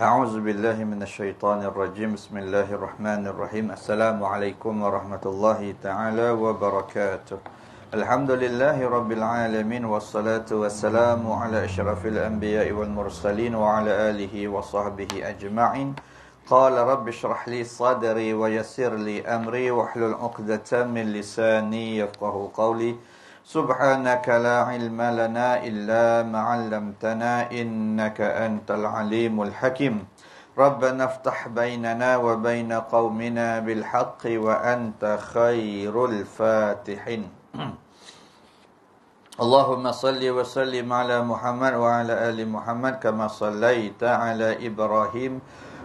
A'udzu billahi minasyaitonir rajim. Bismillahirrahmanirrahim. Assalamualaikum warahmatullahi taala wabarakatuh. Alhamdulillahi rabbil alamin wassalatu wassalamu ala asyrafil anbiya'i wal mursalin wa ala alihi wa sahbihi ajma'in. Qala rabbi shrah li sadri wa yassir li amri wahlul 'uqdatam min lisani yafqahu qawli. Subhanaka la ilma lana illa ma 'allamtana innaka antal alimul hakim. Rabbana iftah bainana wa baina qaumina bil haqqi wa anta khairul fatihin. Allahumma salli wa sallim ala Muhammad wa ala ali Muhammad kama sallaita ala Ibrahim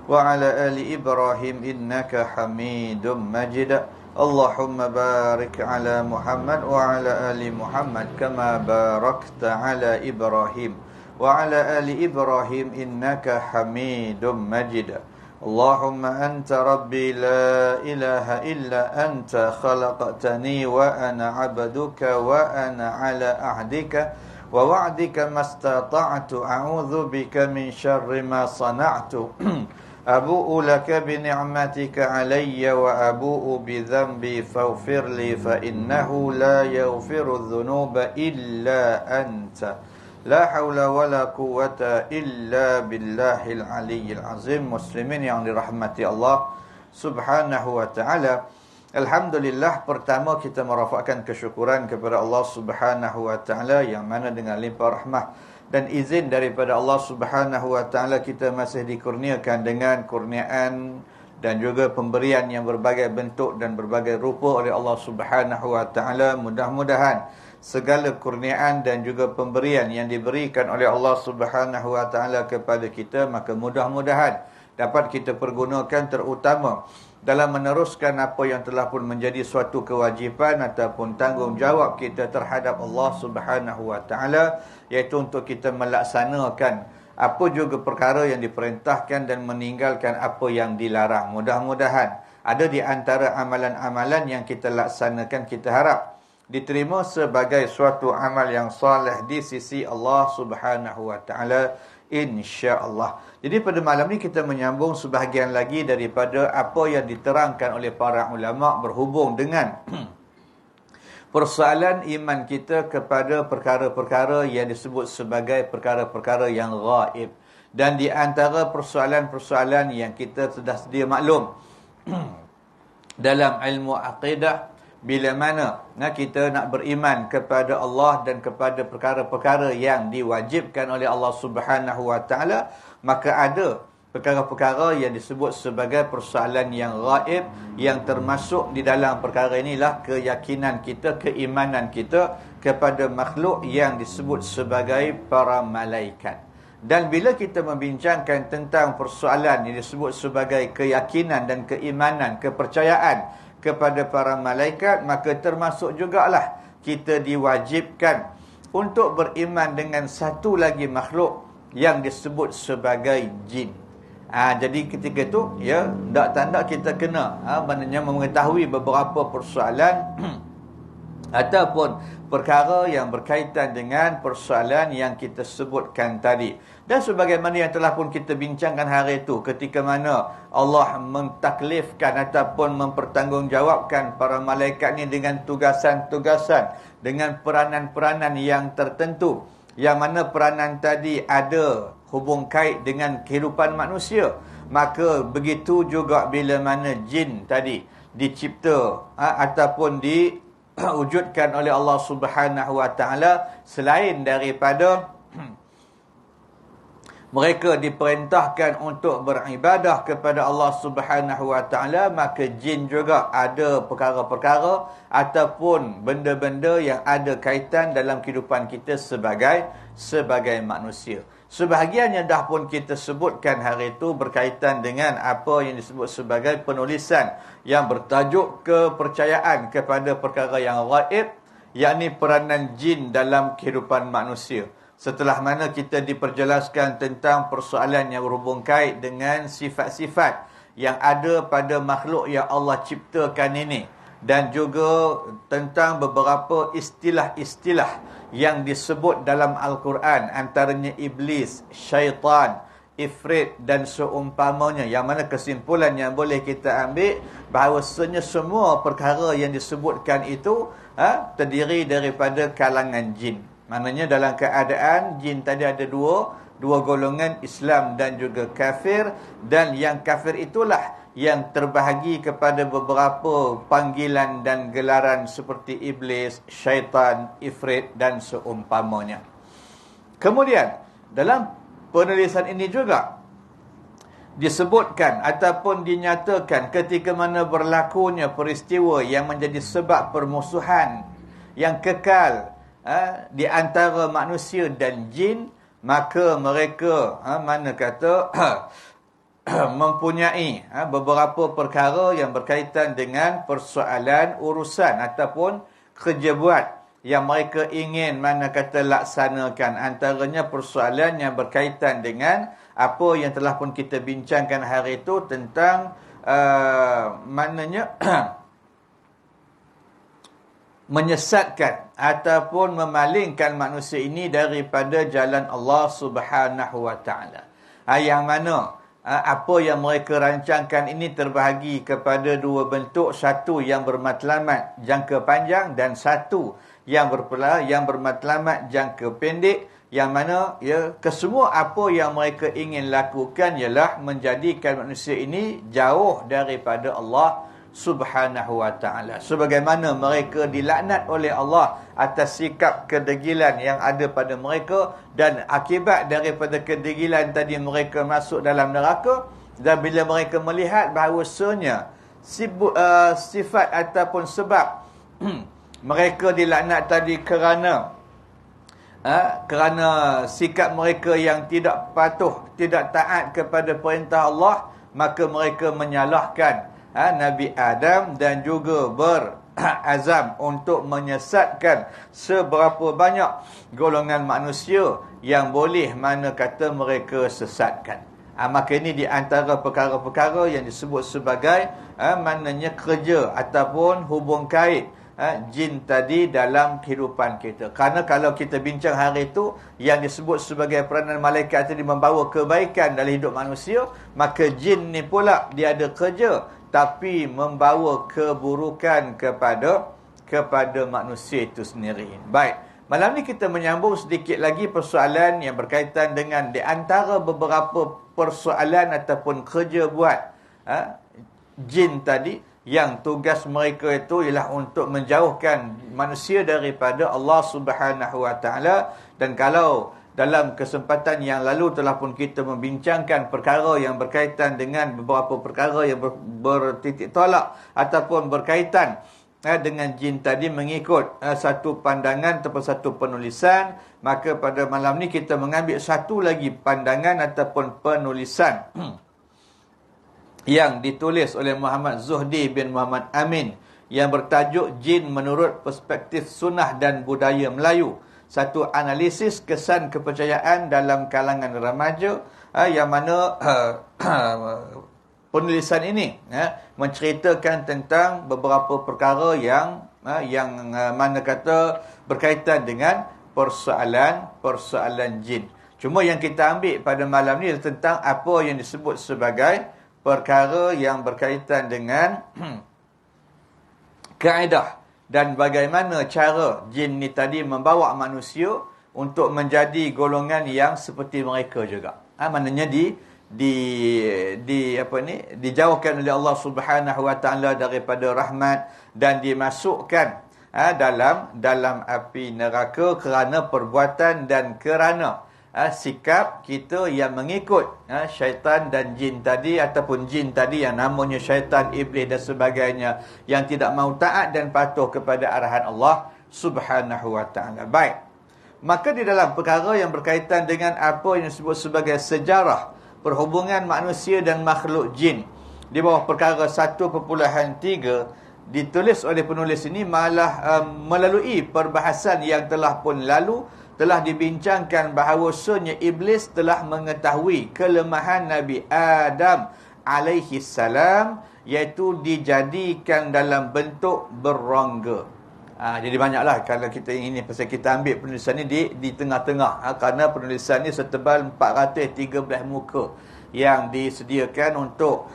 wa ala ali Ibrahim innaka Hamidum Majid. Allahumma barik ala Muhammad wa ala ali Muhammad kama barakta ala Ibrahim wa ala ali Ibrahim innaka Hamidum Majid. Allahumma anta rabbi la ilaha illa anta khalaqtani wa ana 'abduka wa ana 'ala ahdika wa wa'dika mastata'tu a'udzu bika min syarri ma sana'tu. Abu'u laka bi ni'matika 'alayya wa abu'u bi dhanbi faghfir li fa innahu la yaghfiru dzunuba illa anta. La haula wa la quwwata illa billahil aliyyil azim. Muslimin yang dirahmati Allah Subhanahu wa taala. Alhamdulillah, pertama kita merafakkan kesyukuran kepada Allah Subhanahu wa taala yang mana dengan limpah rahmah dan izin daripada Allah Subhanahu wa taala kita masih dikurniakan dengan kurniaan dan juga pemberian yang berbagai bentuk dan berbagai rupa oleh Allah Subhanahu wa taala. Mudah-mudahan segala kurniaan dan juga pemberian yang diberikan oleh Allah Subhanahu wa taala kepada kita, maka mudah-mudahan dapat kita pergunakan terutama dalam meneruskan apa yang telah pun menjadi suatu kewajipan ataupun tanggungjawab kita terhadap Allah Subhanahu wa taala, iaitu untuk kita melaksanakan apa juga perkara yang diperintahkan dan meninggalkan apa yang dilarang. Mudah-mudahan ada di antara amalan-amalan yang kita laksanakan, kita harap diterima sebagai suatu amal yang soleh di sisi Allah Subhanahu wa taala, insya-Allah. Jadi pada malam ni kita menyambung sebahagian lagi daripada apa yang diterangkan oleh para ulama berhubung dengan persoalan iman kita kepada perkara-perkara yang disebut sebagai perkara-perkara yang ghaib. Dan di antara persoalan-persoalan yang kita sudah sedia maklum dalam ilmu akidah, bila mana kita nak beriman kepada Allah dan kepada perkara-perkara yang diwajibkan oleh Allah Subhanahu wa taala, maka ada perkara-perkara yang disebut sebagai persoalan yang ghaib, yang termasuk di dalam perkara inilah keyakinan kita, keimanan kita kepada makhluk yang disebut sebagai para malaikat. Dan bila kita membincangkan tentang persoalan yang disebut sebagai keyakinan dan keimanan, kepercayaan kepada para malaikat, maka termasuk jugalah kita diwajibkan untuk beriman dengan satu lagi makhluk yang disebut sebagai jin. Jadi ketika itu tak kita kena maknanya mengetahui beberapa persoalan ataupun perkara yang berkaitan dengan persoalan yang kita sebutkan tadi. Dan sebagaimana yang telah pun kita bincangkan hari itu, ketika mana Allah mentaklifkan ataupun mempertanggungjawabkan para malaikat ni dengan tugasan-tugasan, dengan peranan-peranan yang tertentu, yang mana peranan tadi ada hubung kait dengan kehidupan manusia. Maka begitu juga bila mana jin tadi dicipta ataupun diwujudkan oleh Allah Subhanahu wa taala, selain daripada mereka diperintahkan untuk beribadah kepada Allah Subhanahu wa taala, maka jin juga ada perkara-perkara ataupun benda-benda yang ada kaitan dalam kehidupan kita sebagai manusia. Sebahagiannya dah pun kita sebutkan hari itu berkaitan dengan apa yang disebut sebagai penulisan yang bertajuk kepercayaan kepada perkara yang ghaib, yakni peranan jin dalam kehidupan manusia. Setelah mana kita diperjelaskan tentang persoalan yang berhubung kait dengan sifat-sifat yang ada pada makhluk yang Allah ciptakan ini, dan juga tentang beberapa istilah-istilah yang disebut dalam Al-Quran, antaranya iblis, syaitan, ifrit dan seumpamanya, yang mana kesimpulan yang boleh kita ambil bahawasanya semua perkara yang disebutkan itu terdiri daripada kalangan jin. Maknanya dalam keadaan jin tadi ada dua golongan, Islam dan juga kafir, dan yang kafir itulah yang terbahagi kepada beberapa panggilan dan gelaran seperti iblis, syaitan, ifrit dan seumpamanya. Kemudian dalam penulisan ini juga disebutkan ataupun dinyatakan ketika mana berlakunya peristiwa yang menjadi sebab permusuhan yang kekal di antara manusia dan jin, maka mereka mana kata mempunyai beberapa perkara yang berkaitan dengan persoalan urusan ataupun kerja buat yang mereka ingin mana kata laksanakan. Antaranya persoalan yang berkaitan dengan apa yang telah pun kita bincangkan hari itu tentang maknanya menyesatkan ataupun memalingkan manusia ini daripada jalan Allah Subhanahu wa taala. Yang mana apa yang mereka rancangkan ini terbahagi kepada dua bentuk, satu yang bermatlamat jangka panjang dan satu yang bermatlamat jangka pendek, yang mana kesemua apa yang mereka ingin lakukan ialah menjadikan manusia ini jauh daripada Allah Subhanahu wa ta'ala. Sebagaimana mereka dilaknat oleh Allah atas sikap kedegilan yang ada pada mereka, dan akibat daripada kedegilan tadi mereka masuk dalam neraka. Dan bila mereka melihat bahawasanya sifat ataupun sebab mereka dilaknat tadi kerana sikap mereka yang tidak patuh, tidak taat kepada perintah Allah, maka mereka menyalahkan Nabi Adam dan juga berazam untuk menyesatkan seberapa banyak golongan manusia yang boleh mana kata mereka sesatkan. Maka ini di antara perkara-perkara yang disebut sebagai maknanya kerja ataupun hubung kait jin tadi dalam kehidupan kita. Karena kalau kita bincang hari itu, yang disebut sebagai peranan malaikat tadi membawa kebaikan dalam hidup manusia, maka jin ni pula dia ada kerja tapi membawa keburukan kepada manusia itu sendiri. Baik, malam ni kita menyambung sedikit lagi persoalan yang berkaitan dengan di antara beberapa persoalan ataupun kerja buat jin tadi, yang tugas mereka itu ialah untuk menjauhkan manusia daripada Allah Subhanahu wa taala. Dan kalau dalam kesempatan yang lalu telah pun kita membincangkan perkara yang berkaitan dengan beberapa perkara yang bertitik tolak ataupun berkaitan dengan jin tadi mengikut satu pandangan ataupun satu penulisan, maka pada malam ni kita mengambil satu lagi pandangan ataupun penulisan yang ditulis oleh Muhammad Zuhdi bin Muhammad Amin, yang bertajuk Jin Menurut Perspektif Sunnah dan Budaya Melayu. Satu analisis kesan kepercayaan dalam kalangan remaja, yang mana penulisan ini menceritakan tentang beberapa perkara yang mana kata berkaitan dengan persoalan jin. Cuma yang kita ambil pada malam ni tentang apa yang disebut sebagai perkara yang berkaitan dengan kaedah dan bagaimana cara jin ni tadi membawa manusia untuk menjadi golongan yang seperti mereka juga. Maknanya dijauhkan oleh Allah Subhanahu wa taala daripada rahmat dan dimasukkan dalam api neraka kerana perbuatan dan kerana sikap kita yang mengikut syaitan dan jin tadi, ataupun jin tadi yang namanya syaitan, iblis dan sebagainya, yang tidak mahu taat dan patuh kepada arahan Allah Subhanahu wa taala. Baik, maka di dalam perkara yang berkaitan dengan apa yang disebut sebagai sejarah perhubungan manusia dan makhluk jin, di bawah perkara 1.3 ditulis oleh penulis ini malah melalui perbahasan yang telah pun lalu, telah dibincangkan bahawasanya iblis telah mengetahui kelemahan Nabi Adam alaihi salam, iaitu dijadikan dalam bentuk berongga. Jadi banyaklah kalau kita ini pasal kita ambil penulisan ni di tengah-tengah, kerana penulisan ni setebal 413 muka yang disediakan untuk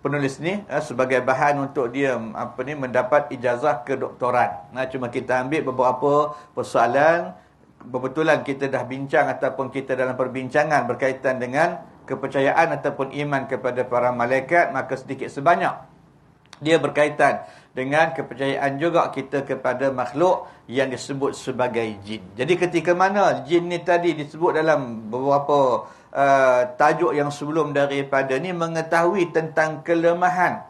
penulis ni sebagai bahan untuk dia mendapat ijazah kedoktoran. Cuma kita ambil beberapa persoalan, kebetulan kita dah bincang ataupun kita dalam perbincangan berkaitan dengan kepercayaan ataupun iman kepada para malaikat, maka sedikit sebanyak dia berkaitan dengan kepercayaan juga kita kepada makhluk yang disebut sebagai jin. Jadi ketika mana jin ni tadi disebut dalam beberapa tajuk yang sebelum daripada ni, mengetahui tentang kelemahan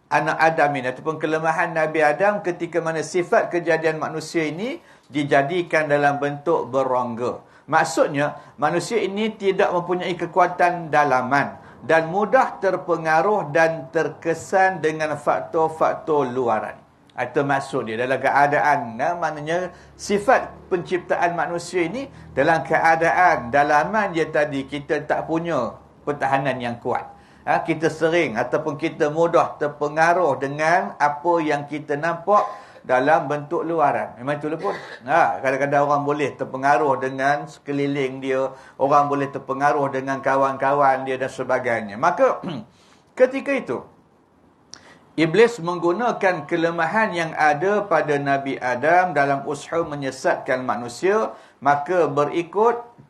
anak Adam ini ataupun kelemahan Nabi Adam ketika mana sifat kejadian manusia ini dijadikan dalam bentuk berongga. Maksudnya manusia ini tidak mempunyai kekuatan dalaman dan mudah terpengaruh dan terkesan dengan faktor-faktor luaran. Itu maksud dia dalam keadaan, maknanya sifat penciptaan manusia ini dalam keadaan dalaman dia tadi, kita tak punya pertahanan yang kuat. Kita sering ataupun kita mudah terpengaruh dengan apa yang kita nampak dalam bentuk luaran. Memang itulah pun. Kadang-kadang orang boleh terpengaruh dengan sekeliling dia, orang boleh terpengaruh dengan kawan-kawan dia dan sebagainya. Maka ketika itu Iblis menggunakan kelemahan yang ada pada Nabi Adam dalam usaha menyesatkan manusia, maka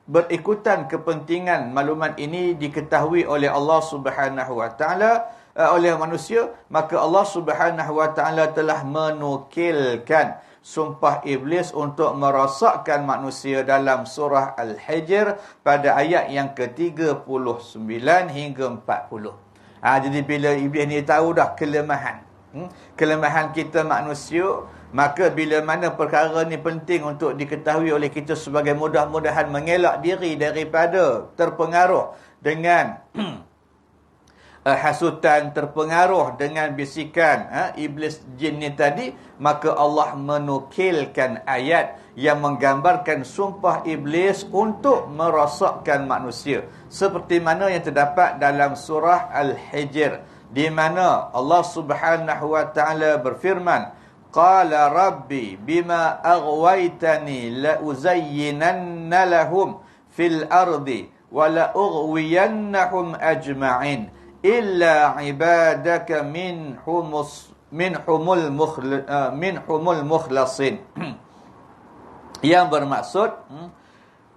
berikutan kepentingan maklumat ini diketahui oleh Allah Subhanahu wa taala oleh manusia, maka Allah Subhanahu wa taala telah menukilkan sumpah iblis untuk merosakkan manusia dalam surah Al-Hijr pada ayat yang ke-39 hingga 40. Jadi bila iblis ni tahu dah kelemahan kita manusia, maka bila mana perkara ni penting untuk diketahui oleh kita sebagai mudah-mudahan mengelak diri daripada terpengaruh dengan hasutan, terpengaruh dengan bisikan iblis jin ni tadi, maka Allah menukilkan ayat yang menggambarkan sumpah iblis untuk merosakkan manusia, seperti mana yang terdapat dalam surah Al-Hijr, di mana Allah Subhanahu wa taala berfirman, qala rabbi bima aghwaytani la uzayyinanna lahum fil ardi wa la ughwiyannahum ajma'in illa ibadaka minhumul mukhlasin. Yang bermaksud,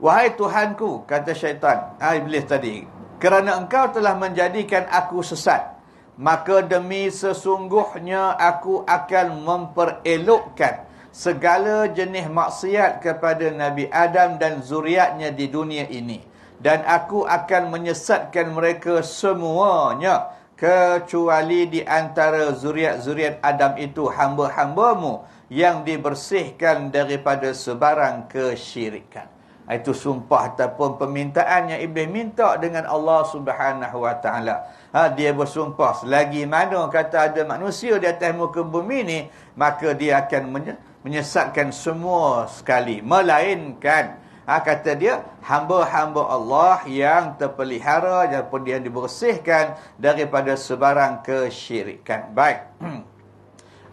wahai Tuhanku, kata syaitan, iblis tadi, kerana engkau telah menjadikan aku sesat, maka demi sesungguhnya aku akan memperelokkan segala jenis maksiat kepada Nabi Adam dan zuriatnya di dunia ini, dan aku akan menyesatkan mereka semuanya, kecuali di antara zuriat-zuriat Adam itu hamba-hambamu yang dibersihkan daripada sebarang kesyirikan. Itu sumpah ataupun permintaan yang iblis minta dengan Allah Subhanahu wa taala. Dia bersumpah, selagi mana kata ada manusia di atas muka bumi ni, maka dia akan menyesatkan semua sekali, melainkan kata dia hamba-hamba Allah yang terpelihara dan pun yang dibersihkan daripada sebarang kesyirikan. Baik.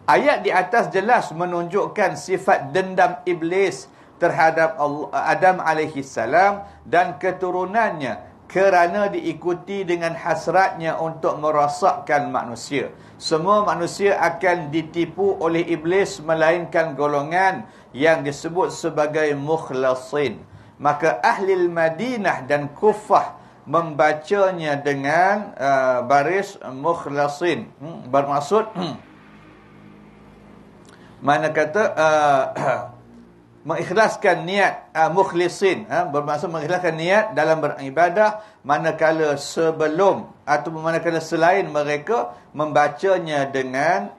Ayat di atas jelas menunjukkan sifat dendam iblis terhadap Adam alaihi salam dan keturunannya, kerana diikuti dengan hasratnya untuk merosakkan manusia. Semua manusia akan ditipu oleh iblis melainkan golongan yang disebut sebagai mukhlasin. Maka ahli Madinah dan Kufah membacanya dengan baris mukhlasin. Bermaksud mana kata mengikhlaskan niat, mukhlisin, bermaksud mengikhlaskan niat dalam beribadah, manakala sebelum atau manakala selain mereka membacanya dengan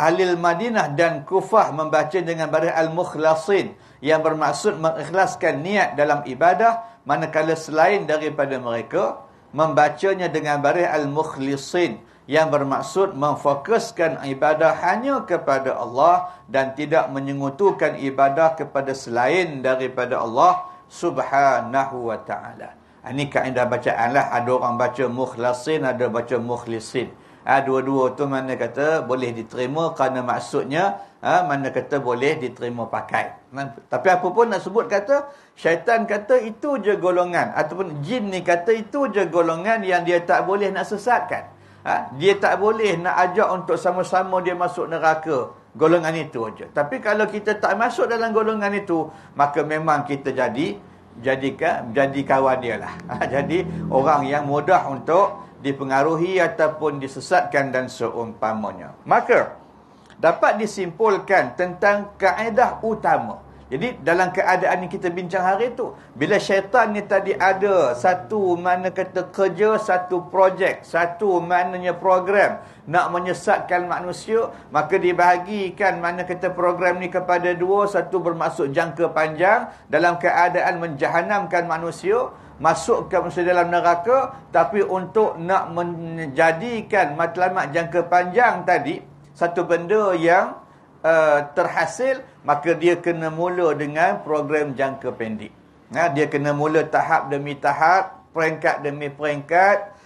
ahli Madinah dan Kufah membaca dengan baris al-mukhlasin, yang bermaksud mengikhlaskan niat dalam ibadah, manakala selain daripada mereka membacanya dengan baris al-mukhlisin, yang bermaksud memfokuskan ibadah hanya kepada Allah dan tidak menyekutukan ibadah kepada selain daripada Allah Subhanahu wa ta'ala. Ini kaedah bacaan lah. Ada orang baca mukhlasin, ada baca mukhlisin. Dua-dua tu mana kata boleh diterima kerana maksudnya, mana kata boleh diterima pakai. Tapi apa pun nak sebut kata, syaitan kata itu je golongan, ataupun jin ni kata itu je golongan yang dia tak boleh nak sesatkan. Dia tak boleh nak ajak untuk sama-sama dia masuk neraka. Golongan itu aja. Tapi kalau kita tak masuk dalam golongan itu, maka memang kita jadi kawan dia lah. Jadi orang yang mudah untuk dipengaruhi ataupun disesatkan dan seumpamanya. Maka dapat disimpulkan tentang kaedah utama. Jadi dalam keadaan yang kita bincang hari itu, bila syaitan ni tadi ada satu mana kata kerja, satu projek, satu maknanya program nak menyesatkan manusia, maka dibahagikan mana kata program ni kepada dua. Satu bermaksud jangka panjang dalam keadaan menjahanamkan manusia, masukkan manusia dalam neraka. Tapi untuk nak menjadikan matlamat jangka panjang tadi, satu benda yang terhasil, maka dia kena mula dengan program jangka pendek. Dia kena mula tahap demi tahap, peringkat demi peringkat.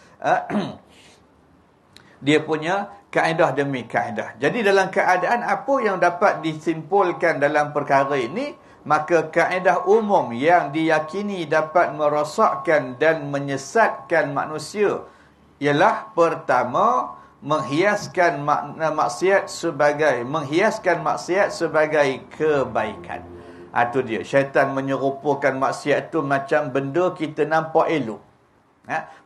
Dia punya kaedah demi kaedah. Jadi dalam keadaan apa yang dapat disimpulkan dalam perkara ini, maka kaedah umum yang diyakini dapat merosakkan dan menyesatkan manusia ialah pertama, menghiaskan maksiat sebagai kebaikan. Itu dia. Syaitan menyerupakan maksiat tu macam benda kita nampak elok.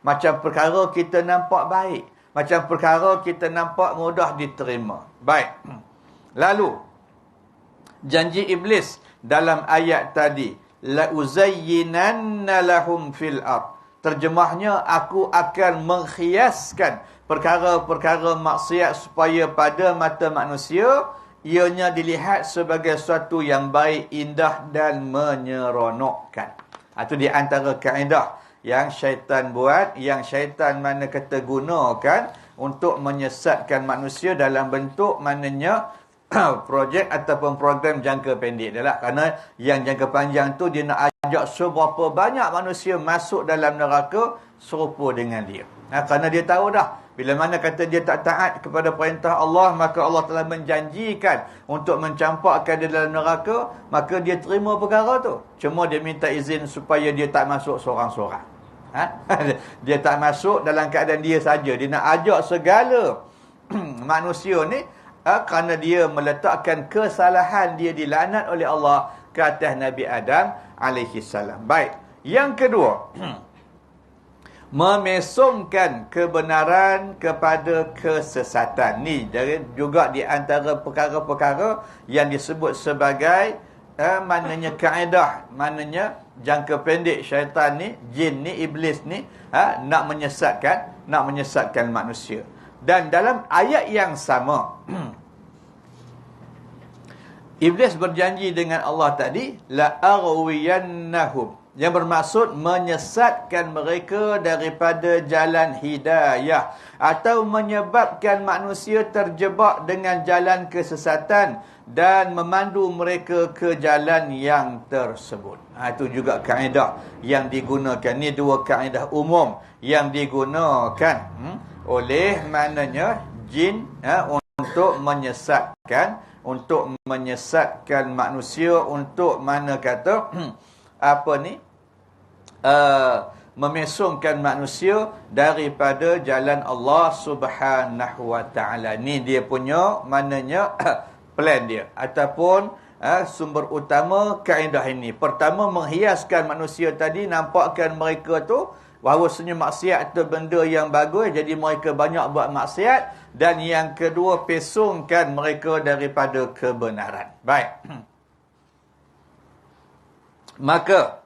Macam perkara kita nampak baik. Macam perkara kita nampak mudah diterima. Baik. Lalu, janji iblis dalam ayat tadi, la uzayyinanna lahum fil ard. Terjemahnya, aku akan menghiaskan perkara-perkara maksiat supaya pada mata manusia ianya dilihat sebagai sesuatu yang baik, indah dan menyeronokkan. Itu di antara kaedah yang syaitan buat, yang syaitan mana kata gunakan untuk menyesatkan manusia dalam bentuk maknanya projek ataupun program jangka pendek dia lah. Kerana yang jangka panjang tu dia nak ajak seberapa banyak manusia masuk dalam neraka serupa dengan dia. Kerana dia tahu dah, bila mana kata dia tak taat kepada perintah Allah, maka Allah telah menjanjikan untuk mencampakkan dia dalam neraka, maka dia terima perkara tu. Cuma dia minta izin supaya dia tak masuk seorang-seorang. Dia tak masuk dalam keadaan dia saja. Dia nak ajak segala manusia ni, kerana dia meletakkan kesalahan dia dilaknat oleh Allah ke atas Nabi Adam alaihissalam. Baik. Yang kedua, memesongkan kebenaran kepada kesesatan. Ni juga di antara perkara-perkara yang disebut sebagai maknanya kaedah, maknanya jangka pendek syaitan ni, jin ni, iblis ni nak menyesatkan manusia. Dan dalam ayat yang sama iblis berjanji dengan Allah tadi, la aghwiyannahum, yang bermaksud menyesatkan mereka daripada jalan hidayah, atau menyebabkan manusia terjebak dengan jalan kesesatan dan memandu mereka ke jalan yang tersebut. Itu juga kaedah yang digunakan. Ini dua kaedah umum yang digunakan oleh maknanya jin untuk menyesatkan manusia, untuk mana kata memesongkan manusia daripada jalan Allah Subhanahu wa taala. Ni dia punya maknanya plan dia ataupun sumber utama kaedah ini. Pertama, menghiaskan manusia tadi, nampakkan mereka tu bahawasanya maksiat itu benda yang bagus, jadi mereka banyak buat maksiat. Dan yang kedua, pesongkan mereka daripada kebenaran. Baik. Maka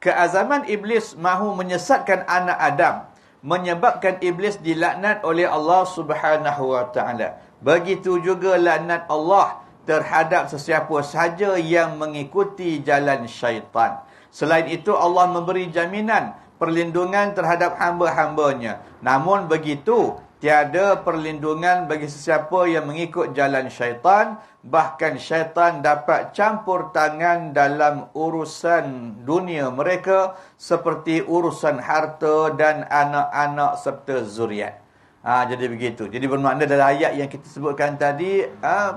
keazaman iblis mahu menyesatkan anak Adam menyebabkan iblis dilaknat oleh Allah Subhanahu wa taala. Begitu juga laknat Allah terhadap sesiapa sahaja yang mengikuti jalan syaitan. Selain itu, Allah memberi jaminan perlindungan terhadap hamba-hambanya. Namun begitu, tiada perlindungan bagi sesiapa yang mengikut jalan syaitan. Bahkan syaitan dapat campur tangan dalam urusan dunia mereka seperti urusan harta dan anak-anak serta zuriat. Jadi begitu. Jadi bermakna dalam ayat yang kita sebutkan tadi,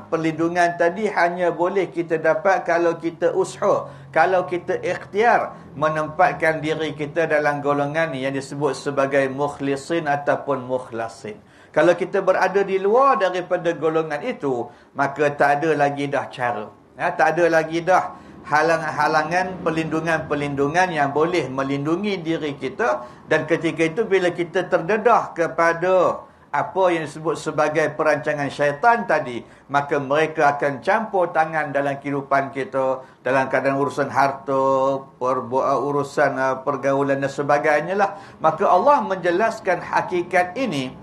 perlindungan tadi hanya boleh kita dapat kalau kita ushur, kalau kita ikhtiar menempatkan diri kita dalam golongan yang disebut sebagai mukhlisin ataupun mukhlasin. Kalau kita berada di luar daripada golongan itu, maka tak ada lagi dah cara. Tak ada lagi dah halangan-halangan, perlindungan-perlindungan yang boleh melindungi diri kita. Dan ketika itu bila kita terdedah kepada apa yang disebut sebagai perancangan syaitan tadi, maka mereka akan campur tangan dalam kehidupan kita, dalam keadaan urusan harta, urusan pergaulan dan sebagainya lah. Maka Allah menjelaskan hakikat ini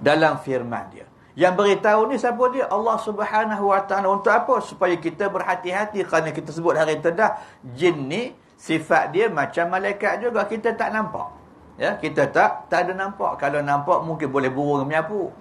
dalam firman dia. Yang beritahu ni siapa dia? Allah Subhanahu Wa Taala. Untuk apa? Supaya kita berhati-hati. Kerana kita sebut hari tedah, jin ni sifat dia macam malaikat juga, kita tak nampak. Ya, kita tak ada nampak. Kalau nampak mungkin boleh burung menyapu.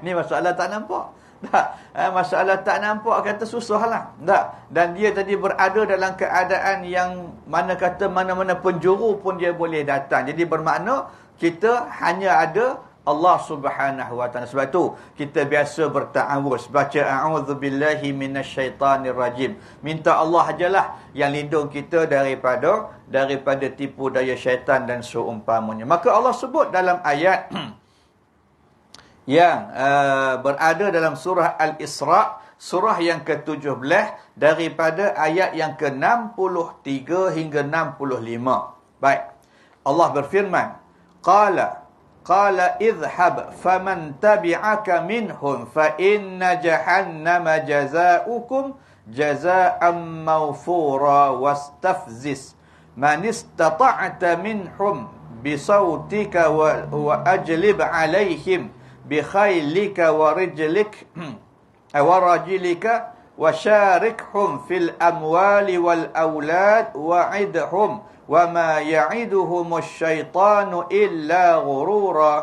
Ini masalah tak nampak. Tak. Masalah tak nampak kata susahlah. Tak. Dan dia tadi berada dalam keadaan yang mana-mana penjuru pun dia boleh datang. Jadi bermakna kita hanya ada Allah Subhanahu Wa Taala. Sebab tu kita biasa berta'awuz, baca a'udzubillahi minasyaitanirrajim. Minta Allah ajalah yang lindung kita daripada tipu daya syaitan dan seumpamanya. Maka Allah sebut dalam ayat yang berada dalam surah Al-Isra, surah yang ke-17, daripada ayat yang ke-63 hingga 65. Baik. Allah berfirman, Qala idhhab faman tabi'aka minhum fa inna jahannama jazaa'ukum jazaa'an mawfura wastafzis man istata'ta minhum bisawtika wa ajlib 'alayhim bi khaylika wa rijlik wa rajilika wa syarikhum fil amwali wal aulad wa'idhum وَمَا يَعِدُهُمُ الشَّيْطَانُ إِلَّا غُرُورًا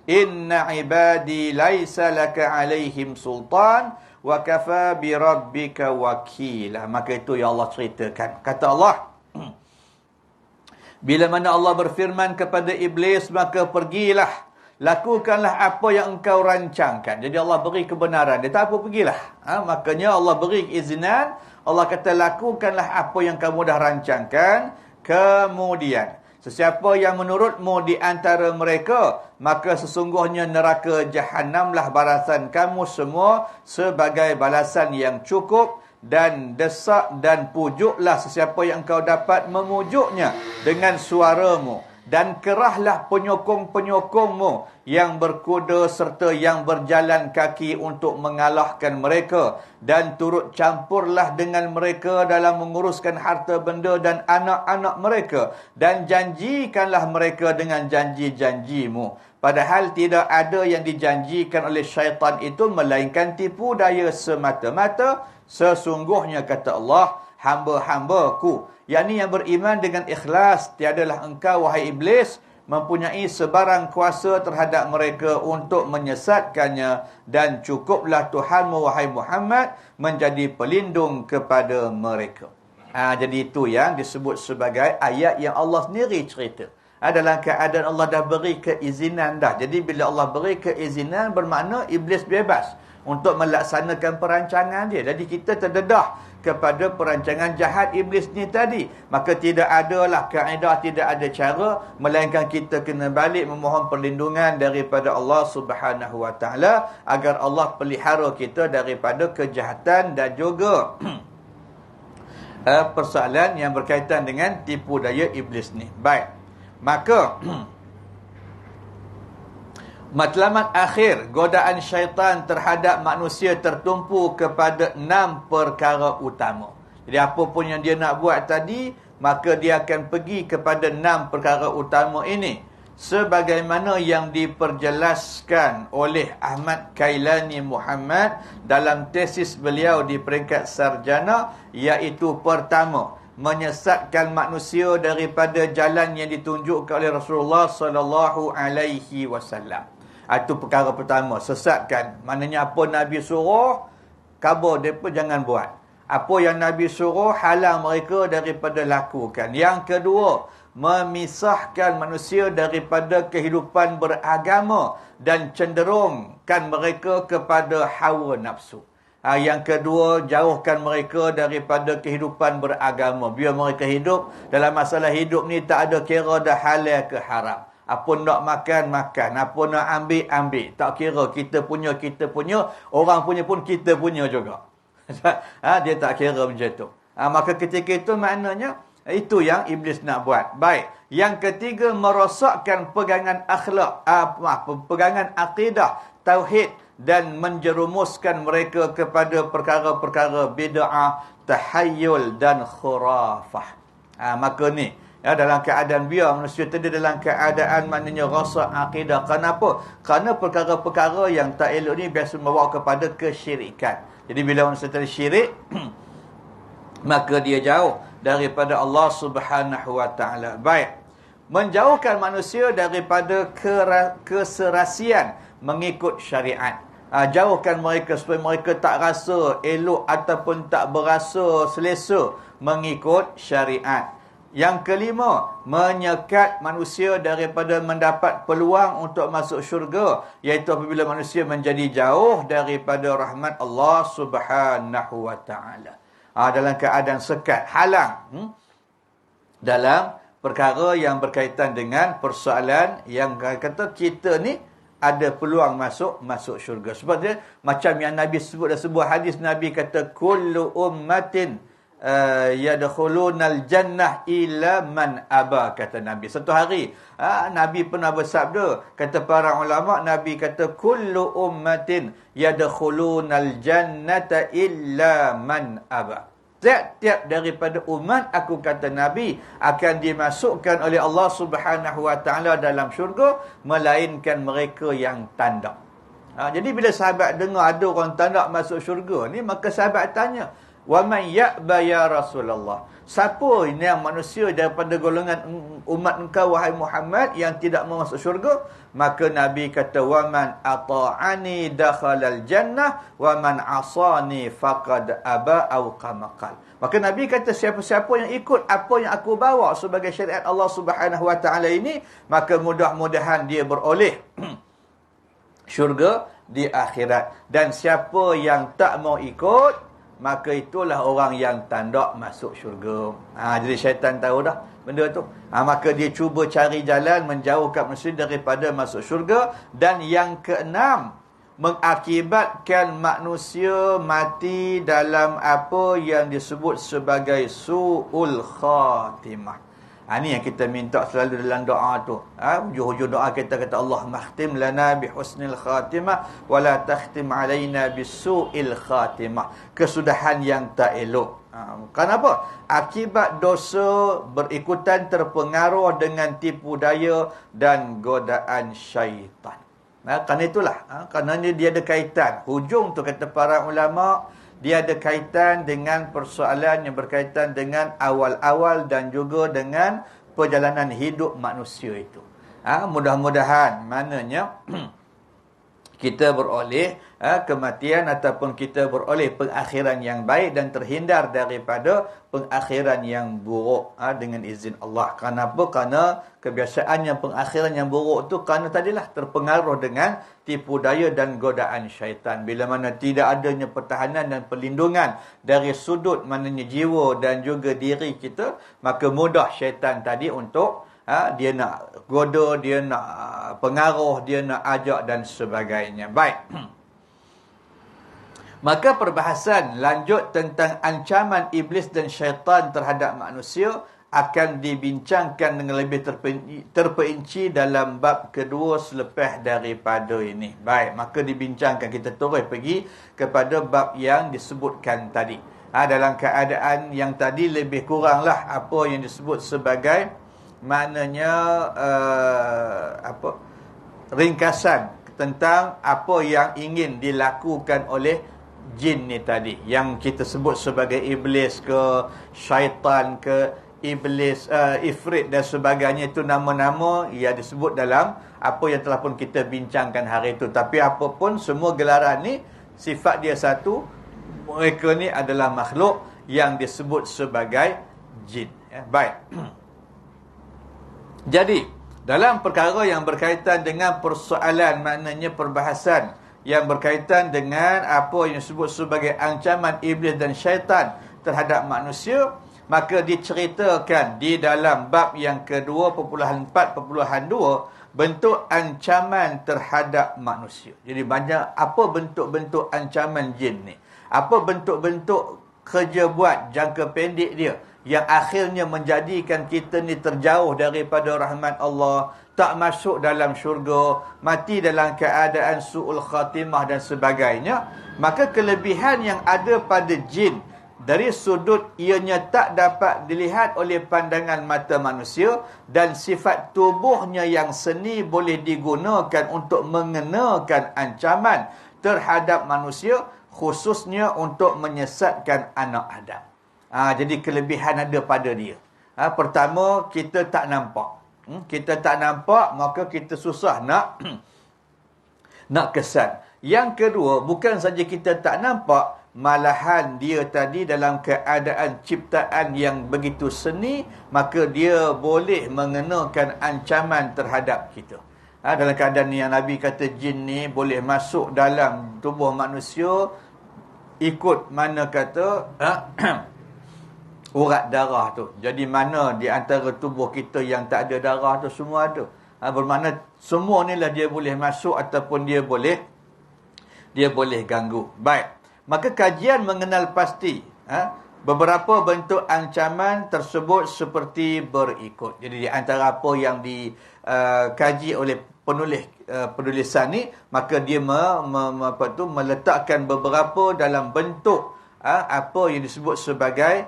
إِنَّ عِبَادِي لَيْسَ لَكَ عَلَيْهِمْ سُلْطَانٌ وَكَفَى بِرَبِّكَ وَكِيلًا. Maka itu yang Allah ceritakan. Kata Allah, bila mana Allah berfirman kepada Iblis, maka pergilah, lakukanlah apa yang engkau rancangkan. Jadi Allah beri kebenaran. Dia tak apa, pergilah. Makanya Allah beri keizinan. Allah kata, lakukanlah apa yang kamu dah rancangkan. Kemudian, sesiapa yang menurutmu di antara mereka, maka sesungguhnya neraka Jahannamlah balasan kamu semua sebagai balasan yang cukup. Dan desak dan pujuklah sesiapa yang kau dapat memujuknya dengan suaramu. Dan kerahlah penyokong-penyokongmu yang berkuda serta yang berjalan kaki untuk mengalahkan mereka. Dan turut campurlah dengan mereka dalam menguruskan harta benda dan anak-anak mereka. Dan janjikanlah mereka dengan janji-janjimu. Padahal tidak ada yang dijanjikan oleh syaitan itu melainkan tipu daya semata-mata. Sesungguhnya kata Allah, hamba-hambaku, yakni yang beriman dengan ikhlas, tiadalah engkau wahai iblis mempunyai sebarang kuasa terhadap mereka untuk menyesatkannya, dan cukuplah Tuhanmu wahai Muhammad menjadi pelindung kepada mereka. Jadi itu yang disebut sebagai ayat yang Allah sendiri cerita. Dalam keadaan Allah dah beri keizinan dah. Jadi bila Allah beri keizinan, bermakna iblis bebas untuk melaksanakan perancangan dia. Jadi kita terdedah kepada perancangan jahat iblis ni tadi. Maka tidak adalah kaedah, tidak ada cara, melainkan kita kena balik memohon perlindungan daripada Allah Subhanahu Wa Taala agar Allah pelihara kita daripada kejahatan dan juga persoalan yang berkaitan dengan tipu daya iblis ni. Baik. Maka matlamat akhir godaan syaitan terhadap manusia tertumpu kepada 6 perkara utama. Jadi apa pun yang dia nak buat tadi, maka dia akan pergi kepada 6 perkara utama ini. Sebagaimana yang diperjelaskan oleh Ahmad Kailani Muhammad dalam tesis beliau di peringkat sarjana, iaitu pertama, menyesatkan manusia daripada jalan yang ditunjukkan oleh Rasulullah sallallahu alaihi wasallam. Itu perkara pertama, sesatkan. Maknanya apa Nabi suruh, khabar depa jangan buat. Apa yang Nabi suruh, halang mereka daripada lakukan. Yang kedua, memisahkan manusia daripada kehidupan beragama dan cenderungkan mereka kepada hawa nafsu. Yang kedua, jauhkan mereka daripada kehidupan beragama. Biar mereka hidup dalam masalah hidup ni tak ada kira dah halal ke haram. Apa nak makan, makan. Apa nak ambil, ambil. Tak kira kita punya, orang punya pun kita punya juga. Dia tak kira macam tu. Maka ketika itu maknanya, itu yang iblis nak buat. Baik. Yang ketiga, merosakkan pegangan akhlak, pegangan akidah, tauhid, dan menjerumuskan mereka kepada perkara-perkara bid'ah, tahayyul dan khurafah. Maka ni, dalam keadaan biar manusia tadi dalam keadaan maknanya rosak akidah. Kenapa? Kerana perkara-perkara yang tak elok ni biasa membawa kepada kesyirikan. Jadi bila manusia tadi syirik, maka dia jauh daripada Allah Subhanahu wa taala. Baik. Menjauhkan manusia daripada keserasian mengikut syariat. Jauhkan mereka supaya mereka tak rasa elok ataupun tak berasa selesa mengikut syariat. Yang kelima, menyekat manusia daripada mendapat peluang untuk masuk syurga, iaitu apabila manusia menjadi jauh daripada rahmat Allah Subhanahu wa taala. Dalam keadaan sekat, halang dalam perkara yang berkaitan dengan persoalan yang kata kita ni ada peluang masuk syurga. Sebab dia macam yang Nabi sebut dalam sebuah hadis, Nabi kata kullu ummatin yadkhulunal jannah illa man aba, kata Nabi. Satu hari Nabi pernah bersabda, kata para ulama, Nabi kata kullu ummatin yadkhulunal jannata illa man aba. Tiap-tiap daripada umat, aku kata Nabi, akan dimasukkan oleh Allah Subhanahu wa taala dalam syurga, melainkan mereka yang tanda. Jadi bila sahabat dengar ada orang tanda masuk syurga ni, maka sahabat tanya, wa man ya'ba ya Rasulullah? Siapa ini yang manusia daripada golongan umat engkau wahai Muhammad yang tidak mau masuk syurga? Maka Nabi kata, wa man ata'ani dakhalal jannah wa man asani faqad aba au qamaqal. Maka Nabi kata siapa-siapa yang ikut apa yang aku bawa sebagai syariat Allah Subhanahu wa taala ini, maka mudah-mudahan dia beroleh syurga di akhirat. Dan siapa yang tak mau ikut, maka itulah orang yang tanda masuk syurga. Jadi syaitan tahu dah benda tu. Maka dia cuba cari jalan menjauhkan manusia daripada masuk syurga. Dan yang keenam, mengakibatkan manusia mati dalam apa yang disebut sebagai su'ul khatimah. Ini yang kita minta selalu dalam doa tu. Hujung-hujung doa kita kata, Allah makhtim lana bihusnil khatimah wa la takhtim alaina bisu'il khatimah. Kesudahan yang tak elok. Kenapa? Akibat dosa berikutan terpengaruh dengan tipu daya dan godaan syaitan. Kerana itulah, kerana dia ada kaitan. Hujung tu kata para ulama, dia ada kaitan dengan persoalan yang berkaitan dengan awal-awal dan juga dengan perjalanan hidup manusia itu. Mudah-mudahan maknanya kita beroleh kematian ataupun kita beroleh pengakhiran yang baik dan terhindar daripada pengakhiran yang buruk dengan izin Allah. Kenapa? Kerana kebiasaan yang pengakhiran yang buruk tu kerana tadilah terpengaruh dengan tipu daya dan godaan syaitan. Bila mana tidak adanya pertahanan dan perlindungan dari sudut maknanya jiwa dan juga diri kita, maka mudah syaitan tadi untuk dia nak goda, dia nak pengaruh, dia nak ajak dan sebagainya. Baik. Maka perbahasan lanjut tentang ancaman iblis dan syaitan terhadap manusia akan dibincangkan dengan lebih terperinci dalam bab kedua selepas daripada ini. Baik, maka dibincangkan, kita terus pergi kepada bab yang disebutkan tadi. Dalam keadaan yang tadi lebih kuranglah apa yang disebut sebagai maknanya ringkasan tentang apa yang ingin dilakukan oleh jin ni tadi, yang kita sebut sebagai iblis ke, syaitan ke, iblis, ifrit dan sebagainya, itu nama-nama yang disebut dalam apa yang telah pun kita bincangkan hari itu. Tapi apapun, semua gelaran ni sifat dia satu, mereka ni adalah makhluk yang disebut sebagai jin. Baik. Jadi dalam perkara yang berkaitan dengan persoalan, maknanya perbahasan yang berkaitan dengan apa yang disebut sebagai ancaman iblis dan syaitan terhadap manusia, maka diceritakan di dalam bab yang ke-2.4.2 bentuk ancaman terhadap manusia. Jadi banyak apa bentuk-bentuk ancaman jin ni, apa bentuk-bentuk kerja buat jangka pendek dia yang akhirnya menjadikan kita ni terjauh daripada rahmat Allah, tak masuk dalam syurga, mati dalam keadaan su'ul khatimah dan sebagainya. Maka kelebihan yang ada pada jin dari sudut ianya tak dapat dilihat oleh pandangan mata manusia, dan sifat tubuhnya yang seni boleh digunakan untuk mengenakan ancaman terhadap manusia, khususnya untuk menyesatkan anak Adam. Jadi kelebihan ada pada dia. Pertama, kita tak nampak. Kita tak nampak, maka kita susah nak nak kesan. Yang kedua, bukan saja kita tak nampak, malahan dia tadi dalam keadaan ciptaan yang begitu seni, maka dia boleh mengenakan ancaman terhadap kita. Dalam keadaan ni yang Nabi kata jin ni boleh masuk dalam tubuh manusia, ikut mana kata urat darah tu. Jadi mana di antara tubuh kita yang tak ada darah tu, semua ada. Bermakna semua ni lah dia boleh masuk ataupun dia boleh ganggu. Baik. Maka kajian mengenal pasti beberapa bentuk ancaman tersebut seperti berikut. Jadi di antara apa yang dikaji oleh penulisan ni, maka dia meletakkan beberapa dalam bentuk apa yang disebut sebagai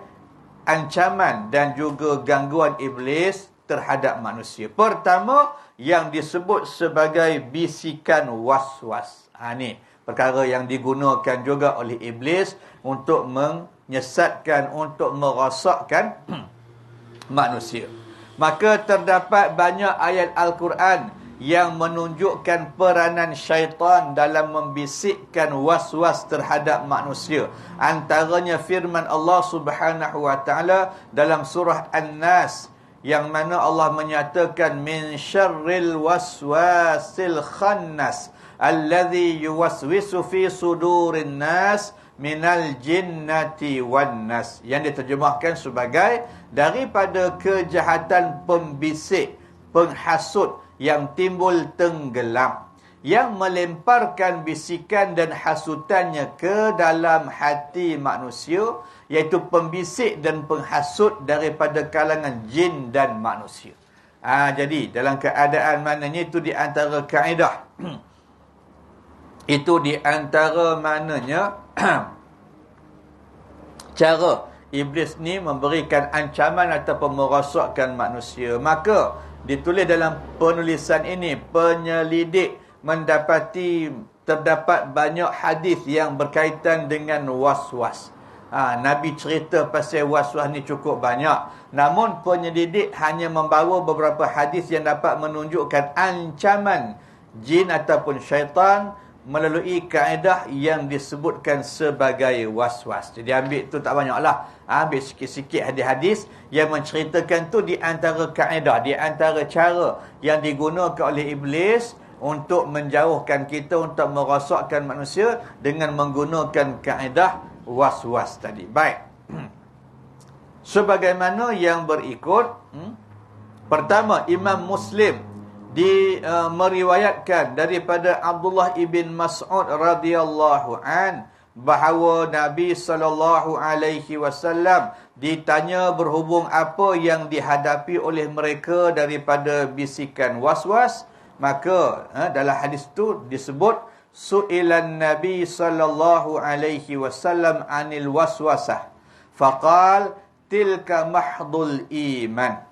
ancaman dan juga gangguan iblis terhadap manusia. Pertama, yang disebut sebagai bisikan was-was. Ni perkara yang digunakan juga oleh iblis untuk menyesatkan, untuk merosakkan manusia. Maka terdapat banyak ayat Al-Quran yang menunjukkan peranan syaitan dalam membisikkan was-was terhadap manusia. Antaranya firman Allah Subhanahu wa taala dalam surah An-Nas, yang mana Allah menyatakan min syarril waswasil khannas alladhi yuwaswisu fi sudurin nas minal jinnati wan nas, yang diterjemahkan sebagai daripada kejahatan pembisik, penghasut yang timbul tenggelam, yang melemparkan bisikan dan hasutannya ke dalam hati manusia, iaitu pembisik dan penghasut daripada kalangan jin dan manusia. Jadi dalam keadaan mananya itu di antara kaedah itu di antara mananya cara iblis ni memberikan ancaman ataupun merosakkan manusia. Maka ditulis dalam penulisan ini, penyelidik mendapati terdapat banyak hadis yang berkaitan dengan was-was. Nabi cerita pasal was-was ni cukup banyak. Namun penyelidik hanya membawa beberapa hadis yang dapat menunjukkan ancaman jin ataupun syaitan melalui kaedah yang disebutkan sebagai was-was. Jadi ambil tu tak banyaklah. Ambil sikit-sikit hadis-hadis yang menceritakan tu di antara kaedah, di antara cara yang digunakan oleh iblis untuk menjauhkan kita, untuk merosakkan manusia dengan menggunakan kaedah was-was tadi. Baik. Sebagaimana yang berikut. Pertama, Imam Muslim meriwayatkan daripada Abdullah ibn Mas'ud radhiyallahu an bahawa Nabi SAW ditanya berhubung apa yang dihadapi oleh mereka daripada bisikan was-was. Maka dalam hadis itu disebut su'ilan Nabi sallallahu alaihi wasallam anil waswasah faqal tilka mahdul iman.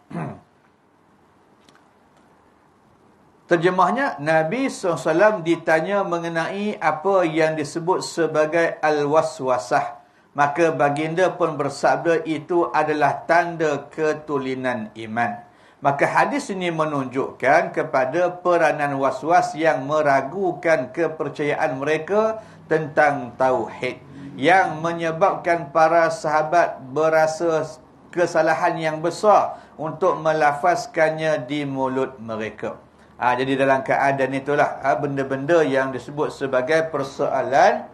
Terjemahnya, Nabi SAW ditanya mengenai apa yang disebut sebagai al-waswasah. Maka baginda pun bersabda itu adalah tanda ketulinan iman. Maka hadis ini menunjukkan kepada peranan waswas yang meragukan kepercayaan mereka tentang tauhid, yang menyebabkan para sahabat berasa kesalahan yang besar untuk melafazkannya di mulut mereka. Jadi dalam keadaan itulah benda-benda yang disebut sebagai persoalan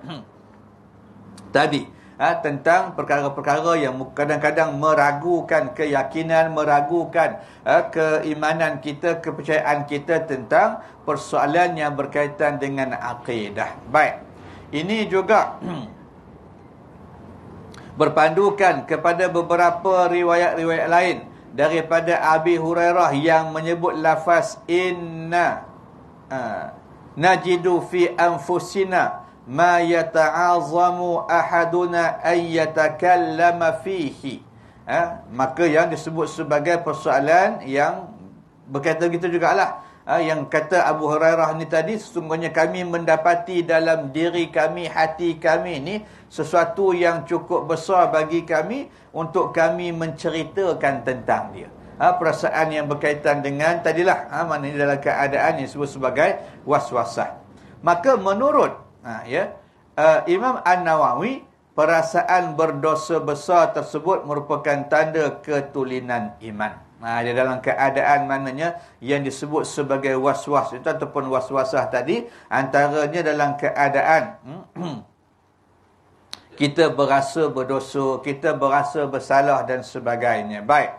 tadi, tentang perkara-perkara yang kadang-kadang meragukan keyakinan, meragukan keimanan kita, kepercayaan kita tentang persoalan yang berkaitan dengan akidah. Baik, ini juga berpandukan kepada beberapa riwayat-riwayat lain daripada Abi Hurairah yang menyebut lafaz inna najidu fi anfusina ma yata'azamu ahaduna an yatakallama fihi. Maka yang disebut sebagai persoalan yang berkaitan gitu jugalah. Yang kata Abu Hurairah ni tadi, sesungguhnya kami mendapati dalam diri kami, hati kami ni sesuatu yang cukup besar bagi kami untuk kami menceritakan tentang dia. Perasaan yang berkaitan dengan tadilah, maknanya dalam keadaan yang disebut sebagai waswasah. Maka menurut Imam An-Nawawi, perasaan berdosa besar tersebut merupakan tanda ketulinan iman. Dia dalam keadaan maknanya yang disebut sebagai waswas itu ataupun waswasah tadi, antaranya dalam keadaan kita berasa berdosa, kita berasa bersalah dan sebagainya. Baik,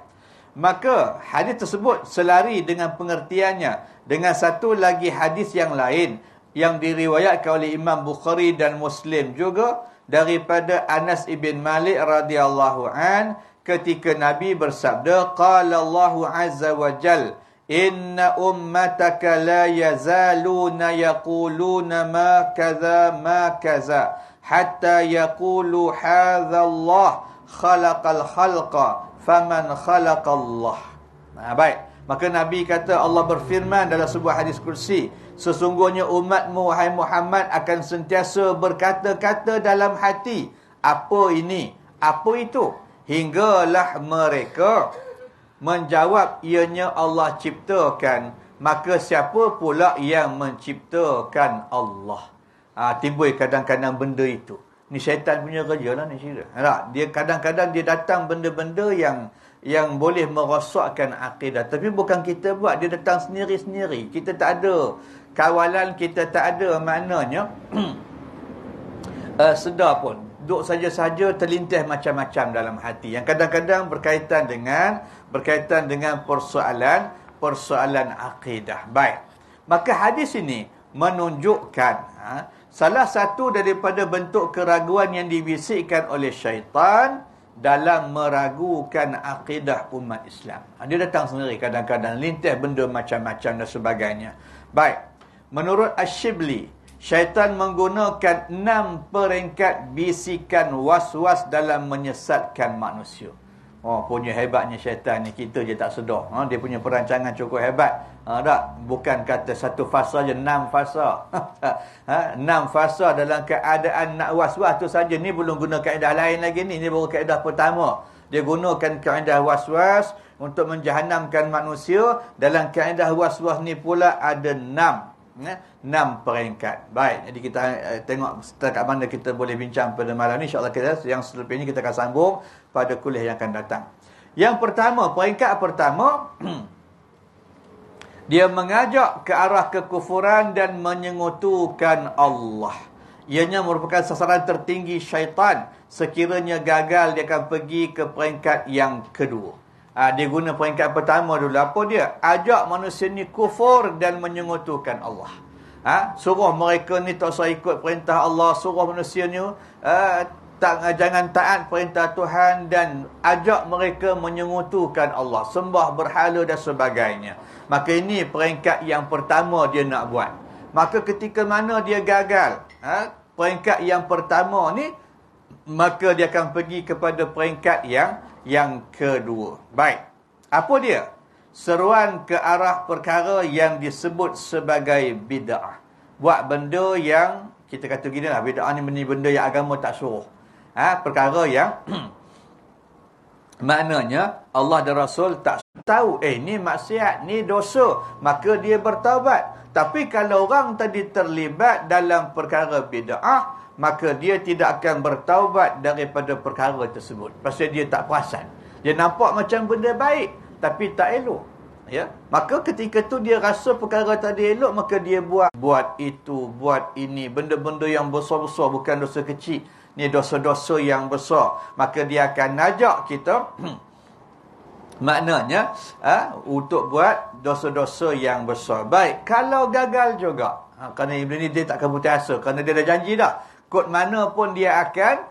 maka hadis tersebut selari dengan pengertiannya dengan satu lagi hadis yang lain yang diriwayatkan oleh Imam Bukhari dan Muslim juga daripada Anas ibn Malik radhiyallahu an, ketika Nabi bersabda, qala Allahu azza wa jal, inna ummataka la yazaluna yaquluna ma kaza hatta yaqulu hadha Allah khalaqal khalqa faman khalaqallah. Baik, maka Nabi kata, Allah berfirman dalam sebuah hadis kursi, sesungguhnya umatmu wahai Muhammad akan sentiasa berkata-kata dalam hati, apa ini, apa itu, hinggalah mereka menjawab ianya Allah ciptakan, maka siapa pula yang menciptakan Allah. Timbul kadang-kadang benda itu. Ni syaitan punya kerja lah ni, cerita. Dia kadang-kadang dia datang benda-benda yang boleh merosakkan akidah. Tapi bukan kita buat, dia datang sendiri-sendiri. Kita tak ada kawalan, kita tak ada maknanya sedar pun. Duk saja-saja terlintas macam-macam dalam hati. Yang kadang-kadang berkaitan dengan persoalan akidah. Baik. Maka hadis ini menunjukkan salah satu daripada bentuk keraguan yang dibisikkan oleh syaitan dalam meragukan akidah umat Islam. Dia datang sendiri kadang-kadang, lintas benda macam-macam dan sebagainya. Baik. Menurut Asy-Syibli, syaitan menggunakan 6 peringkat bisikan was-was dalam menyesatkan manusia. Punya hebatnya syaitan ni, kita je tak sedar. Dia punya perancangan cukup hebat. Tak? Bukan kata satu fasa je, 6 fasa. 6 fasa dalam keadaan nak was-was tu saja. Ni belum guna kaedah lain lagi ni. Ni baru kaedah pertama. Dia gunakan kaedah was-was untuk menjahanamkan manusia. Dalam kaedah was-was ni pula ada 6 peringkat. Baik, jadi kita tengok setakat mana kita boleh bincang pada malam ni. InsyaAllah yang selepas ini kita akan sambung pada kuliah yang akan datang. Yang pertama, peringkat pertama dia mengajak ke arah kekufuran dan menyengutukan Allah. Ianya merupakan sasaran tertinggi syaitan. Sekiranya gagal, dia akan pergi ke peringkat yang kedua. Dia guna peringkat pertama dulu. Apa dia? Ajak manusia ni kufur dan menyengutukan Allah. Suruh mereka ni tak usah ikut perintah Allah. Suruh manusia ni jangan taat perintah Tuhan, dan ajak mereka menyengutukan Allah, sembah berhala dan sebagainya. Maka ini peringkat yang pertama dia nak buat. Maka ketika mana dia gagal peringkat yang pertama ni, maka dia akan pergi kepada peringkat yang kedua. Baik. Apa dia? seruan ke arah perkara yang disebut sebagai bid'ah. Buat benda yang kita kata gini lah, bid'ah ni benda yang agama tak suruh. Perkara yang maknanya Allah dan Rasul tak tahu, ni maksiat, ni dosa, maka dia bertaubat. Tapi kalau orang tadi terlibat dalam perkara bid'ah, maka dia tidak akan bertaubat daripada perkara tersebut. Pasal dia tak perasan. Dia nampak macam benda baik, tapi tak elok. Ya, maka ketika tu dia rasa perkara tadi elok, maka dia buat itu, buat ini, benda-benda yang besar-besar, bukan dosa kecil. Ni dosa-dosa yang besar. Maka dia akan ajak kita maknanya untuk buat dosa-dosa yang besar. Baik, kalau gagal juga, kerana Iblis ni dia tak akan putus asa, kerana dia dah janji dah, kod mana pun dia akan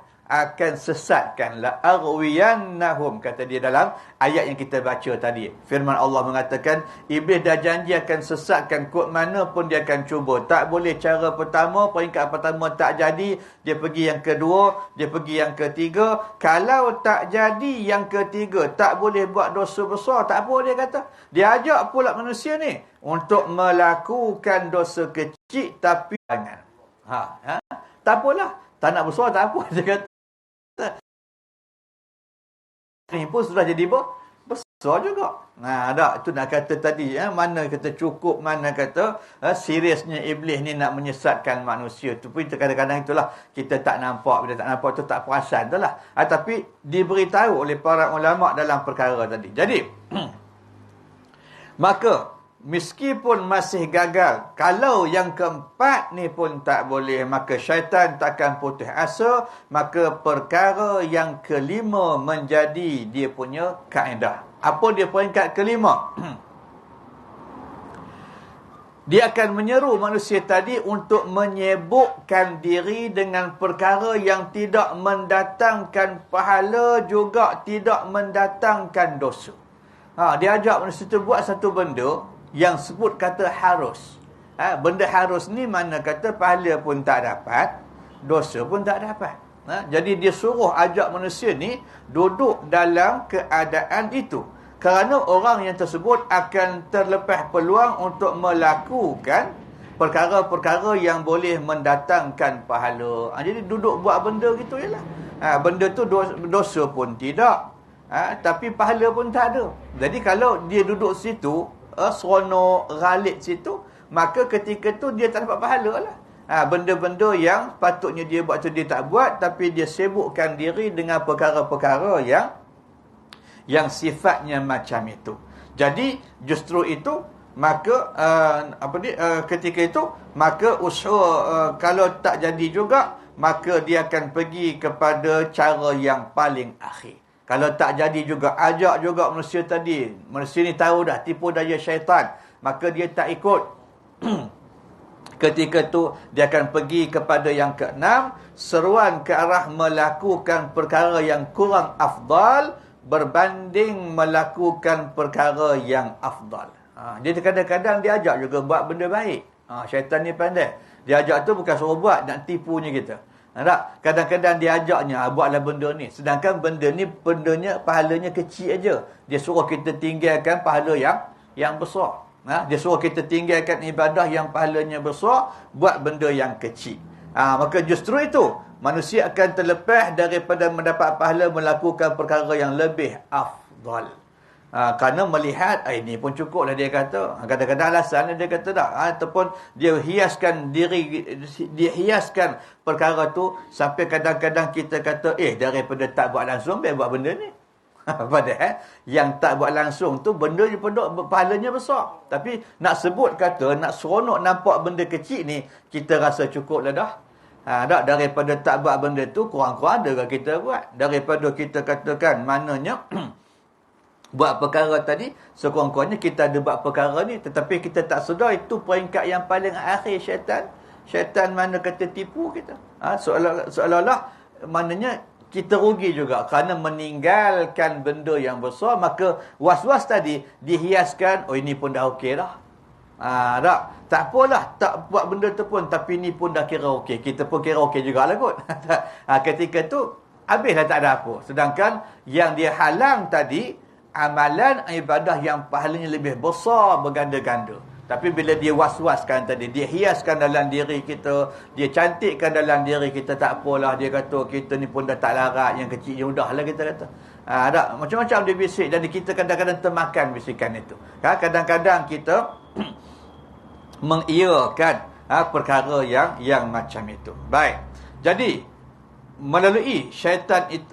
sesatkan. La arwiyannahum, kata dia dalam ayat yang kita baca tadi. Firman Allah mengatakan, Iblis dah janji akan sesatkan, kod mana pun dia akan cuba. Tak boleh cara pertama, peringkat pertama tak jadi, dia pergi yang kedua, dia pergi yang ketiga. Kalau tak jadi yang ketiga, tak boleh buat dosa besar, tak apa dia kata. Dia ajak pula manusia ni untuk melakukan dosa kecil, tapi jangan. Tak apalah, tak nak besar tak apa, dia kata. Ni pun sudah jadi besar juga. Tak, itu nak kata tadi, mana kata cukup, mana kata seriusnya Iblis ni nak menyesatkan manusia. Tu pun kadang-kadang itulah kita tak nampak, bila tak nampak tu tak perasan tu lah. Tapi diberitahu oleh para ulama dalam perkara tadi. Jadi maka meskipun masih gagal, kalau yang keempat ni pun tak boleh, maka syaitan takkan putus asa. Maka perkara yang kelima menjadi dia punya kaedah. Apa dia peringkat kelima? Dia akan menyeru manusia tadi untuk menyibukkan diri dengan perkara yang tidak mendatangkan pahala, juga tidak mendatangkan dosa. Dia ajak manusia itu buat satu benda yang sebut kata harus. Benda harus ni mana kata pahala pun tak dapat, dosa pun tak dapat. Jadi dia suruh ajak manusia ni duduk dalam keadaan itu. Kerana orang yang tersebut akan terlepas peluang untuk melakukan perkara-perkara yang boleh mendatangkan pahala. Jadi duduk buat benda gitu je lah. Benda tu dosa pun tidak, tapi pahala pun tak ada. Jadi kalau dia duduk situ, seronok ghalib situ, maka ketika tu dia tak dapat pahala lah. Benda-benda yang patutnya dia buat tu dia tak buat, tapi dia sibukkan diri dengan perkara-perkara yang sifatnya macam itu. Jadi justru itu, maka ketika itu, maka usaha kalau tak jadi juga, maka dia akan pergi kepada cara yang paling akhir. Kalau tak jadi juga, ajak juga manusia tadi. Manusia ni tahu dah tipu daya syaitan, maka dia tak ikut. Ketika tu dia akan pergi kepada yang keenam, seruan ke arah melakukan perkara yang kurang afdal berbanding melakukan perkara yang afdal. Dia kadang-kadang dia ajak juga buat benda baik. Syaitan ni pandai. Dia ajak tu bukan suruh buat, nak tipunya kita. Tak? Kadang-kadang dia ajaknya, buatlah benda ni. Sedangkan benda ni, bendanya, pahalanya kecil aja. Dia suruh kita tinggalkan pahala yang besar. Dia suruh kita tinggalkan ibadah yang pahalanya besar, buat benda yang kecil. Maka justru itu, manusia akan terlepas daripada mendapat pahala melakukan perkara yang lebih afdal. Kerana melihat, ini pun cukup lah dia kata. Kadang-kadang alasan dia kata tak. Ataupun dia hiaskan diri, dia hiaskan perkara tu, sampai kadang-kadang kita kata, daripada tak buat langsung, biar buat benda ni. Padahal, yang tak buat langsung tu, benda je pahalanya besar. Tapi, nak sebut kata, nak seronok nampak benda kecil ni, kita rasa cukup lah dah. Daripada tak buat benda tu, kurang-kurang ada kita buat. Daripada kita katakan, maknanya, buat perkara tadi, sekurang-kurangnya kita ada buat perkara ni, tetapi kita tak sedar itu peringkat yang paling akhir syaitan. Syaitan mana kata tipu kita. Seolah-olah maknanya kita rugi juga kerana meninggalkan benda yang besar. Maka was-was tadi dihiaskan, ini pun dah okey dah. Tak apalah, tak buat benda tu pun, tapi ni pun dah kira okey. Kita pun kira okey jugalah kot. Ketika tu habislah tak ada apa. Sedangkan yang dia halang tadi amalan ibadah yang pahalanya lebih besar berganda-ganda. Tapi bila dia was-waskan tadi, dia hiaskan dalam diri kita, dia cantikkan dalam diri kita, tak apalah, dia kata kita ni pun dah tak larat, yang kecil je udahlah kita kata. Ada macam-macam dia bisik dan kita kadang-kadang termakan bisikan itu. Kadang-kadang kita mengiyakan perkara yang macam itu. Baik. Jadi melalui syaitan itu,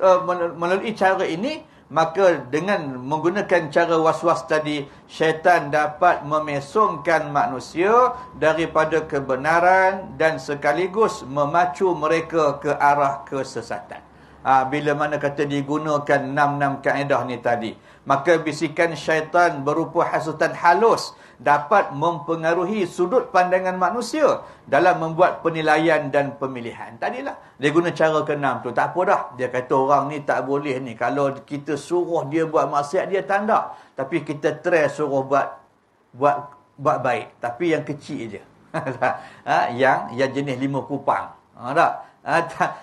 melalui cara ini, maka dengan menggunakan cara was-was tadi, syaitan dapat memesongkan manusia daripada kebenaran dan sekaligus memacu mereka ke arah kesesatan. Bila mana kata digunakan 6 kaedah ni tadi, maka bisikan syaitan berupa hasutan halus dapat mempengaruhi sudut pandangan manusia dalam membuat penilaian dan pemilihan. Tadilah dia guna cara ke-6 tu. Tak apa dah. Dia kata orang ni tak boleh ni. Kalau kita suruh dia buat maksiat, dia tanda. Tapi kita try suruh buat baik. Tapi yang kecil je. yang jenis 5 kupang.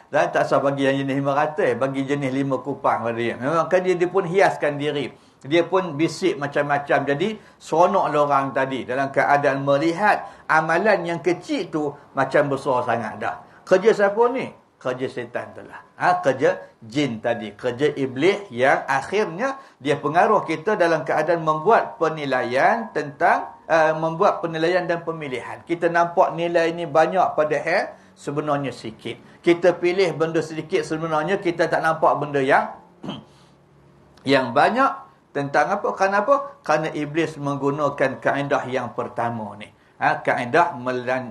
Tak usah bagi yang jenis 500. Bagi jenis 5 kupang pada dia. Memang kan dia pun hiaskan diri. Dia pun bisik macam-macam. Jadi seronoklah orang tadi dalam keadaan melihat amalan yang kecil tu macam besar sangat dah. Kerja siapa ni? Kerja syaitan tu lah. Kerja jin tadi. Kerja iblis yang akhirnya dia pengaruh kita dalam keadaan membuat penilaian tentang membuat penilaian dan pemilihan. Kita nampak nilai ni banyak padahal sebenarnya sikit. Kita pilih benda sedikit, sebenarnya kita tak nampak benda yang banyak. Tentang apa? Kerana apa? Kerana iblis menggunakan kaedah yang pertama ni. Kaedah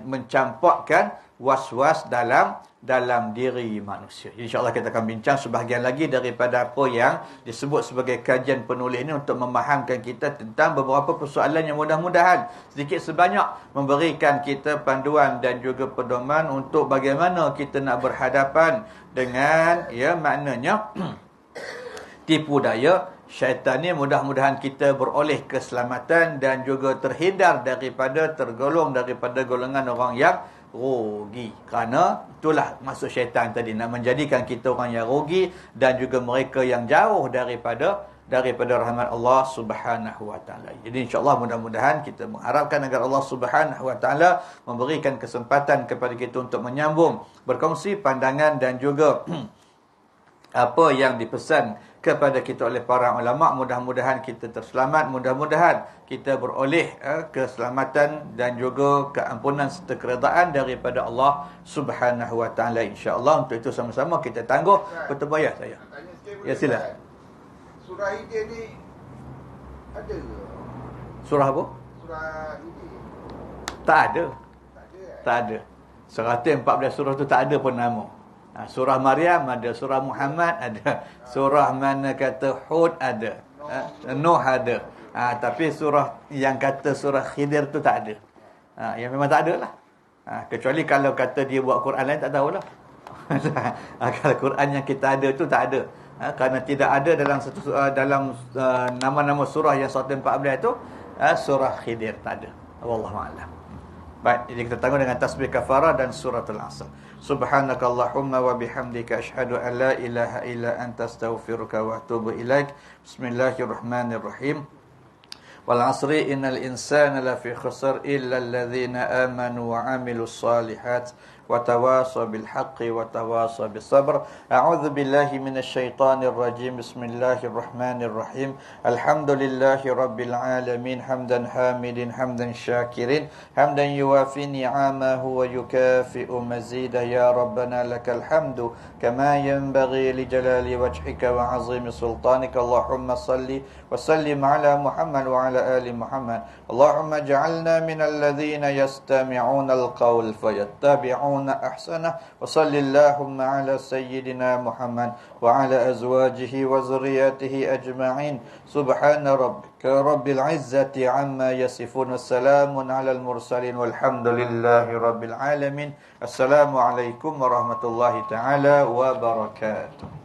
mencampakkan was-was dalam diri manusia. InsyaAllah kita akan bincang sebahagian lagi daripada apa yang disebut sebagai kajian penulis ini untuk memahamkan kita tentang beberapa persoalan yang mudah-mudahan sedikit sebanyak memberikan kita panduan dan juga pedoman untuk bagaimana kita nak berhadapan dengan maknanya tipu daya syaitan ni. Mudah-mudahan kita beroleh keselamatan dan juga terhindar tergolong daripada golongan orang yang rugi. Kerana itulah maksud syaitan tadi, nak menjadikan kita orang yang rugi dan juga mereka yang jauh daripada rahmat Allah Subhanahu wa taala. Jadi insya-Allah mudah-mudahan kita mengharapkan agar Allah Subhanahu wa taala memberikan kesempatan kepada kita untuk menyambung, berkongsi pandangan dan juga apa yang dipesan kepada kita oleh para ulama. Mudah-mudahan kita terselamat, mudah-mudahan kita beroleh keselamatan dan juga keampunan serta keredaan daripada Allah Subhanahu wa taala insya-Allah. Untuk itu sama-sama kita tangguh pertubaya saya. Ya sila. Surah Hijr ni ada ke? Surah apa? Surah Hijr. Tak ada. Tak ada. Tak ada. 114 surah tu tak ada pun nama. Surah Maryam ada, surah Muhammad ada, surah mana kata Hud ada, Nuh ada. Tapi surah yang kata surah Khidir tu tak ada. Yang memang tak ada lah. Kecuali kalau kata dia buat Quran lain, tak tahulah. Kalau Quran yang kita ada tu tak ada. Kerana tidak ada dalam nama-nama surah yang 114 itu surah Khidir tak ada. Wallahu a'lam. Baik, jadi kita tangguh dengan tasbih kafarah dan suratul Asr. Subhanakallahumma wa bihamdika asyhadu an la ilaha illa anta astaghfiruka wa atubu ilaik. Bismillahirrahmanirrahim. Wal 'asri innal insana lafi khusr illa alladhina amanu wa 'amilus solihat wa tawasaw bil haqqi wa tawasaw bis sabr. A'udzu billahi minasy syaithanir rajim. Bismillahirrahmanirrahim. Alhamdulillahi rabbil alamin hamdan hamidin hamdan syakirin hamdan yuwafi ni'amahu wa yukafi'u mazidah. Ya rabbana lakal hamdu kama yanbaghi li jalali wajhika wa 'azimi sultanika. Allahumma salli wa sallim ala Muhammad wa ala ali Muhammad. Allahumma ij'alna minal ladzina yastami'una al-qawl fayattabi'una أحسنه وصل اللهم على سيدنا محمد وعلى أزواجه وذرياته أجمعين سبحان ربك رب العزة عما يصفون السلام على المرسلين والحمد لله رب العالمين. السلام عليكم ورحمة الله تعالى وبركاته.